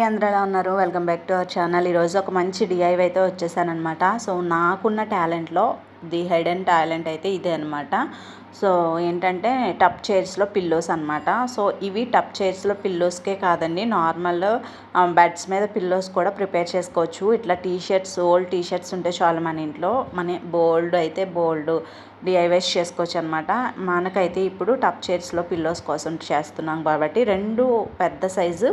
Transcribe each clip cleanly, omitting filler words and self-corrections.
అందరూ ఎలా ఉన్నారు? Welcome back to our channel. ఈరోజు ఒక మంచి డిఐవై అయితే వచ్చేసానమాట. సో నాకున్న టాలెంట్లో ది హిడెన్ టాలెంట్ అయితే ఇదే అనమాట. సో ఏంటంటే టప్ చైర్స్లో పిల్లోస్ అనమాట. సో ఇవి టప్ చైర్స్లో పిల్లోస్కే కాదండి, నార్మల్ బెడ్స్ మీద పిల్లోస్ కూడా ప్రిపేర్ చేసుకోవచ్చు. ఇట్లా టీషర్ట్స్, ఓల్డ్ టీషర్ట్స్ ఉంటే చాలు మన ఇంట్లో, మన బోల్డ్ డిఐవైస్ చేసుకోవచ్చు అనమాట. మనకైతే ఇప్పుడు టప్ చైర్స్లో పిల్లోస్ కోసం చేస్తున్నాం కాబట్టి 2 పెద్ద సైజు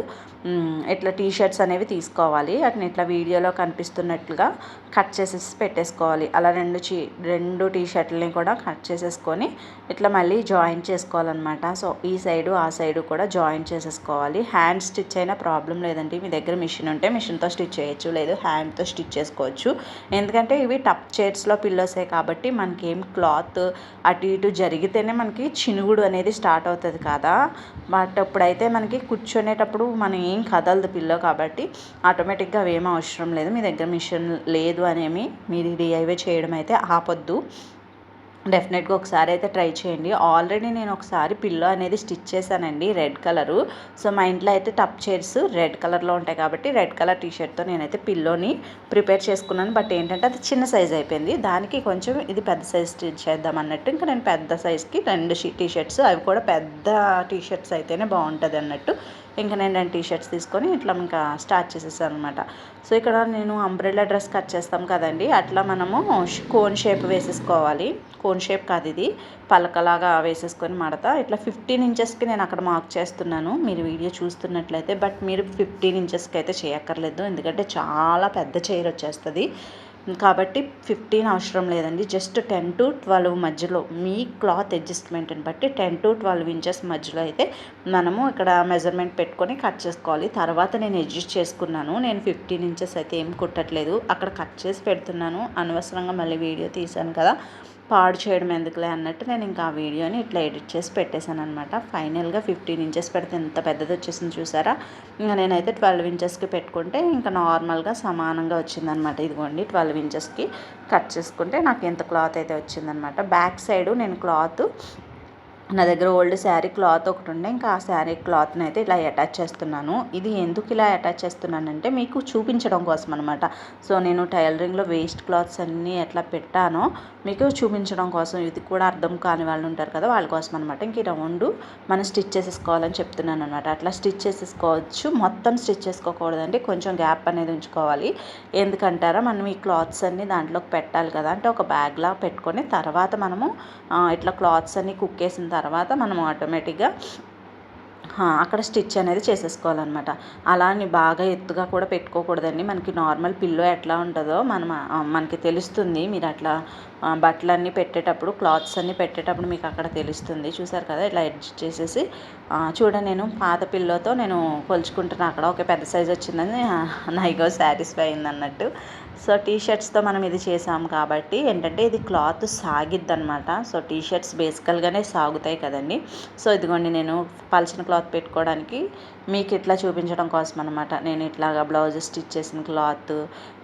ఇట్లా టీషర్ట్స్ అనేవి తీసుకోవాలి. వాటిని ఇట్లా వీడియోలో కనిపిస్తున్నట్లుగా కట్ చేసేసి పెట్టేసుకోవాలి. అలా రెండు టీషర్ట్లని కూడా కట్ చేసేసుకొని ఇట్లా మళ్ళీ జాయింట్ చేసుకోవాలన్నమాట. సో ఈ సైడు ఆ సైడు కూడా జాయింట్ చేసేసుకోవాలి. హ్యాండ్ స్టిచ్ అయినా ప్రాబ్లం లేదండి, మీ దగ్గర మిషన్ ఉంటే మిషన్తో స్టిచ్ చేయొచ్చు, లేదు హ్యాండ్తో స్టిచ్ చేసుకోవచ్చు. ఎందుకంటే ఇవి టప్ చైర్స్లో పిల్లోసే కాబట్టి మనకి ఏం క్లాత్ అటు ఇటు జరిగితేనే మనకి చినుగుడు అనేది స్టార్ట్ అవుతుంది కదా. బట్ అప్పుడైతే మనకి కూర్చునేటప్పుడు మనం ఏం కదలదు పిల్లో కాబట్టి ఆటోమేటిక్గా అవి ఏమీ అవసరం లేదు. మీ దగ్గర మిషన్ లేదు అనేమి మీరు డిఐవై చేయడం అయితే ఆపొద్దు. డెఫినెట్గా ఒకసారి అయితే ట్రై చేయండి. ఆల్రెడీ నేను ఒకసారి పిల్లో అనేది స్టిచ్ చేశానండి, రెడ్ కలరు. సో మా ఇంట్లో అయితే టప్ చైర్స్ రెడ్ కలర్లో ఉంటాయి కాబట్టి రెడ్ కలర్ టీషర్ట్తో నేనైతే పిల్లోని ప్రిపేర్ చేసుకున్నాను. బట్ ఏంటంటే అది చిన్న సైజ్ అయిపోయింది, దానికి కొంచెం ఇది పెద్ద సైజ్ స్టిచ్ చేద్దాం అన్నట్టు ఇంకా నేను పెద్ద సైజ్కి 2 టీషర్ట్స్, అవి కూడా పెద్ద టీషర్ట్స్ అయితేనే బాగుంటుంది అన్నట్టు ఇంకా నేను 2 టీషర్ట్స్ తీసుకొని ఇట్లా ఇంకా స్టార్ట్ చేసేసాను అనమాట. సో ఇక్కడ నేను అంబ్రెల్లా డ్రెస్ కట్ చేస్తాం కదండి, అట్లా మనము కోన్ షేప్ వేసేసుకోవాలి. కోన్ షేప్ కాదు, ఇది పలకలాగా వేసేసుకొని మడత ఇట్లా 15 ఇంచెస్కి నేను అక్కడ మార్క్ చేస్తున్నాను, మీరు వీడియో చూస్తున్నట్లయితే. బట్ మీరు 15 ఇంచెస్కి అయితే చేయక్కర్లేదు, ఎందుకంటే చాలా పెద్ద చైర్ వచ్చేస్తుంది కాబట్టి 15 అవసరం లేదండి. జస్ట్ 10 to 12 మధ్యలో మీ క్లాత్ అడ్జస్ట్మెంట్ని బట్టి 10 to 12 ఇంచెస్ మధ్యలో అయితే మనము ఇక్కడ మెజర్మెంట్ పెట్టుకొని కట్ చేసుకోవాలి. తర్వాత నేను అడ్జస్ట్ చేసుకున్నాను, నేను 15 ఇంచెస్ అయితే ఏం కుట్టట్లేదు, అక్కడ కట్ చేసి పెడుతున్నాను. అనవసరంగా మళ్ళీ వీడియో తీశాను కదా, పాడు చేయడం ఎందుకులే అన్నట్టు నేను ఇంకా ఆ వీడియోని ఇట్లా ఎడిట్ చేసి పెట్టేశాను అనమాట. ఫైనల్గా 15 ఇంచెస్ పెడితే ఎంత పెద్దది వచ్చేసింది చూసారా. ఇంకా నేనైతే 12 ఇంచెస్కి పెట్టుకుంటే ఇంకా నార్మల్గా సమానంగా వచ్చిందనమాట. ఇదిగోండి 12 ఇంచెస్కి కట్ చేసుకుంటే నాకు ఎంత క్లాత్ అయితే వచ్చిందనమాట. బ్యాక్ సైడు నేను క్లాత్, నా దగ్గర ఓల్డ్ శారీ క్లాత్ ఒకటి ఉండే, ఇంకా ఆ శారీ క్లాత్ని అయితే ఇలా అటాచ్ చేస్తున్నాను. ఇది ఎందుకు ఇలా అటాచ్ చేస్తున్నానంటే మీకు చూపించడం కోసం అనమాట. సో నేను టైలరింగ్లో వేస్ట్ క్లాత్స్ అన్నీ ఎట్లా పెట్టానో మీకు చూపించడం కోసం, ఇది కూడా అర్థం కాని వాళ్ళు ఉంటారు కదా, వాళ్ళ కోసం అనమాట. ఇంక ఈ రౌండ్ మనం స్టిచ్ చేసేసుకోవాలని చెప్తున్నాను అనమాట. అట్లా స్టిచ్ చేసేసుకోవచ్చు, మొత్తం స్టిచ్ చేసుకోకూడదండి, కొంచెం గ్యాప్ అనేది ఉంచుకోవాలి. ఎందుకంటారా, మనం ఈ క్లాత్స్ అన్నీ దాంట్లోకి పెట్టాలి కదా, అంటే ఒక బ్యాగ్లా పెట్టుకొని తర్వాత మనము ఇట్లా క్లాత్స్ అన్నీ కుక్ చేసిన తర్వాత మనం ఆటోమేటిక్గా అక్కడ స్టిచ్ అనేది చేసేసుకోవాలన్నమాట. అలా అని బాగా ఎత్తుగా కూడా పెట్టుకోకూడదండి. మనకి నార్మల్ పిల్లో ఎట్లా ఉంటుందో మనకి తెలుస్తుంది. మీరు అట్లా బట్టలన్నీ పెట్టేటప్పుడు, క్లాత్స్ అన్నీ పెట్టేటప్పుడు మీకు అక్కడ తెలుస్తుంది. చూసారు కదా, ఇట్లా అడ్జస్ట్ చేసేసి చూడండి, నేను పాత పిల్లోతో నేను కొలుచుకుంటున్నాను. అక్కడ ఒక పెద్ద సైజ్ వచ్చిందని నైగో సాటిస్ఫై అయింది అన్నట్టు. సో టీషర్ట్స్తో మనం ఇది చేసాం కాబట్టి ఏంటంటే ఇది క్లాత్ సాగిద్ది అనమాట. సో టీషర్ట్స్ బేసికల్గానే సాగుతాయి కదండి. సో ఇదిగోండి, నేను పల్చిన క్లాత్ పెట్టుకోవడానికి మీకు ఇట్లా చూపించడం కోసం అనమాట. నేను ఇట్లాగా బ్లౌజ్ స్టిచ్ చేసిన క్లాత్,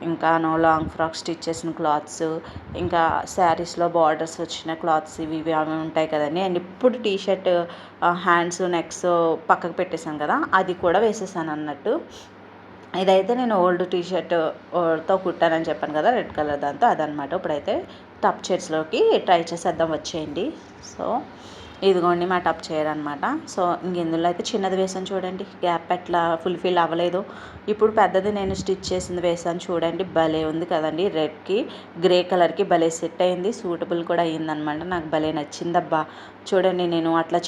ఇంకా లాంగ్ ఫ్రాక్ స్టిచ్ చేసిన క్లాత్స్, ఇంకా శారీస్లో బార్డర్స్ వచ్చిన క్లాత్స్, ఇవి అవి ఉంటాయి కదండి. అండ్ ఇప్పుడు టీషర్ట్ హ్యాండ్స్, నెక్స్ పక్కకు పెట్టేసాను కదా, అది కూడా వేసేసాను అన్నట్టు. ఇదైతే నేను ఓల్డ్ టీషర్ట్తో కుట్టానని చెప్పాను కదా, రెడ్ కలర్ దాంతో, అదనమాట. ఇప్పుడైతే టప్ చైర్స్లోకి ట్రై చేసేద్దాం, వచ్చేయండి. సో ఇదిగోండి మా టప్ చైర్ అనమాట. సో ఇంక ఇందులో అయితే చిన్నది వేసాను చూడండి, గ్యాప్ ఎట్లా ఫుల్ఫిల్ అవ్వలేదు. ఇప్పుడు పెద్దది నేను స్టిచ్ చేసింది వేసాను చూడండి, భలే ఉంది కదండి. రెడ్కి గ్రే కలర్కి భలే సెట్ అయింది, సూటబుల్ కూడా అయ్యిందనమాట. నాకు భలే నచ్చిందబ్బా. చూడండి, నేను అట్లా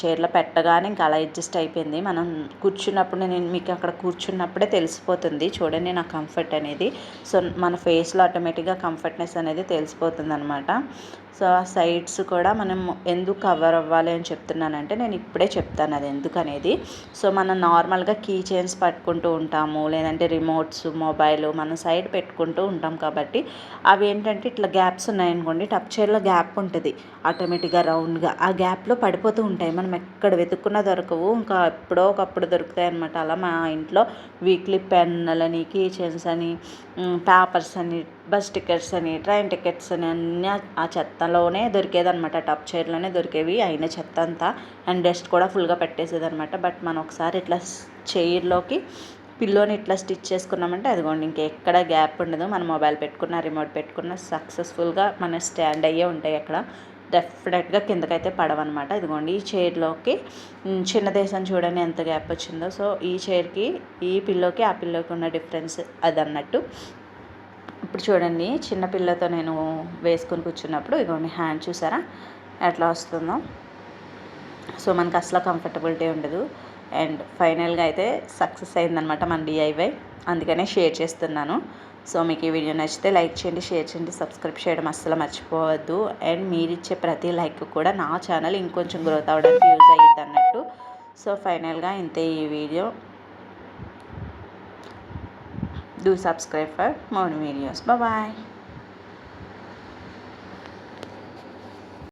చైర్లో పెట్టగానే ఇంకా అలా అడ్జస్ట్ అయిపోయింది. మనం కూర్చున్నప్పుడు, నేను మీకు అక్కడ కూర్చున్నప్పుడే తెలిసిపోతుంది చూడండి నా కంఫర్ట్ అనేది. సో మన ఫేస్లో ఆటోమేటిక్గా కంఫర్ట్నెస్ అనేది తెలిసిపోతుంది అనమాట. సో ఆ సైడ్స్ కూడా మనం ఎందుకు కవర్ అవ్వాలి అని చెప్తున్నానంటే, నేను ఇప్పుడే చెప్తాను అది ఎందుకనేది. సో మనం నార్మల్గా కీ చైన్స్ పట్టుకుంటూ ఉంటాము, లేదంటే రిమోట్స్, మొబైల్ మనం సైడ్ పెట్టుకుంటూ ఉంటాం కాబట్టి అవి ఏంటంటే ఇట్లా గ్యాప్స్ ఉన్నాయనుకోండి, టప్ చైర్లో గ్యాప్ ఉంటుంది ఆటోమేటిక్గా రౌండ్గా, ఆ గ్యాప్లో పడిపోతూ ఉంటాయి. మనం ఎక్కడ వెతుక్కున్నా దొరకవు, ఇంకా ఎప్పుడో ఒకప్పుడు దొరుకుతాయి అనమాట. అలా మా ఇంట్లో వీక్లీ పెన్నులని, కీ చైన్స్ అని, పేపర్స్ అని, బస్ టికెట్స్ అని, ట్రైన్ టికెట్స్ అని అన్నీ ఆ చెత్తలోనే దొరికేదనమాట. టప్ చైర్లోనే దొరికేవి అయిన చెత్త అంతా, అండ్ డస్ట్ కూడా ఫుల్గా పెట్టేసేదనమాట. బట్ మనం ఒకసారి ఇట్లా చైర్లోకి పిల్లోని ఇట్లా స్టిచ్ చేసుకున్నామంటే అదిగోండి ఇంకెక్కడ గ్యాప్ ఉండదు. మన మొబైల్ పెట్టుకున్న, రిమోట్ పెట్టుకున్న సక్సెస్ఫుల్గా మన స్టాండ్ అయ్యే ఉంటాయి అక్కడ. డెఫినెట్గా కిందకైతే పడవన్నమాట. ఇదిగోండి ఈ చైర్లోకి చిన్న దేశం చూడండి ఎంత గ్యాప్ వచ్చిందో. సో ఈ చైర్కి ఈ పిల్లోకి ఆ పిల్లోకి ఉన్న డిఫరెన్స్ అదన్నట్టు. ఇప్పుడు చూడండి చిన్న పిల్లతో నేను వేసుకొని కూర్చున్నప్పుడు ఇదిగోండి హ్యాండ్ చూసారా ఎట్లా వస్తుందో. సో మనకు అసలు కంఫర్టబిలిటీ ఉండదు. అండ్ ఫైనల్గా అయితే సక్సెస్ అయిందనమాట మన డిఐవై. అందుకనే షేర్ చేస్తున్నాను. సో మీకు ఈ వీడియో నచ్చితే లైక్ చేయండి, షేర్ చేయండి, సబ్స్క్రైబ్ చేయడం అస్సలు మర్చిపోవద్దు. అండ్ మీరు ఇచ్చే ప్రతి లైక్ కూడా నా ఛానల్ ఇంకొంచెం గ్రోత్ అవ్వడానికి యూజ్ అయ్యిద్ది అన్నట్టు. సో ఫైనల్గా ఇంతే ఈ video. Do subscribe for more videos. Bye.